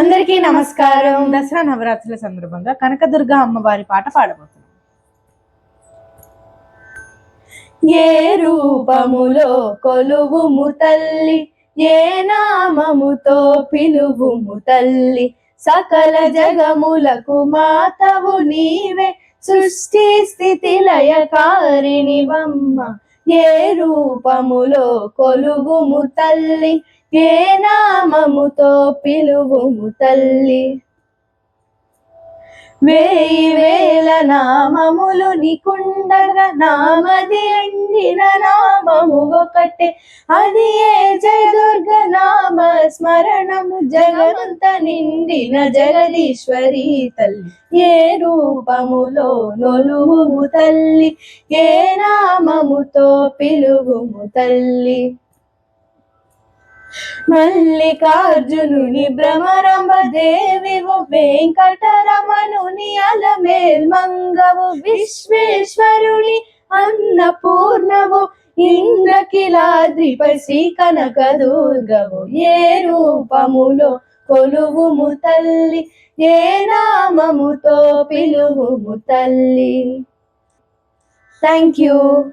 అందరికీ నమస్కారం. దసరా నవరాత్రుల సందర్భంగా కనకదుర్గ అమ్మవారి పాట పాడబోతున్నాం. ఏ రూపములో కొలువుము తల్లి, ఏ నామముతో పిలువుము తల్లి, సకల జగములకు మాతవు నీవే, సృష్టి స్థితి లయకారిణివమ్మ. ఏ రూపములో కొలువుము తల్లి, ఏ నామముతో పిలువుము తల్లి. వేయి వేల నామములు నికుండగా నామది ఎండిన నామము ఒకటే, అది ఏ జయదుర్గ నామ స్మరణము. జగమంత నిండిన జగదీశ్వరి తల్లి, ఏ రూపములో నొలువుము తల్లి, ఏ నామముతో పిలువుము తల్లి. మల్లికార్జునుని భ్రమరంభ దేవివు, వెంకటరమణుని అలమేల్ మంగవు, విశ్వేశ్వరుని అన్నపూర్ణవు, ఇంద్రకిలాద్రిపై శ్రీ కనకదుర్గవు. ఏ రూపములో కొలువుము తల్లి, ఏ నామముతో పిలువుము తల్లి. Thank you.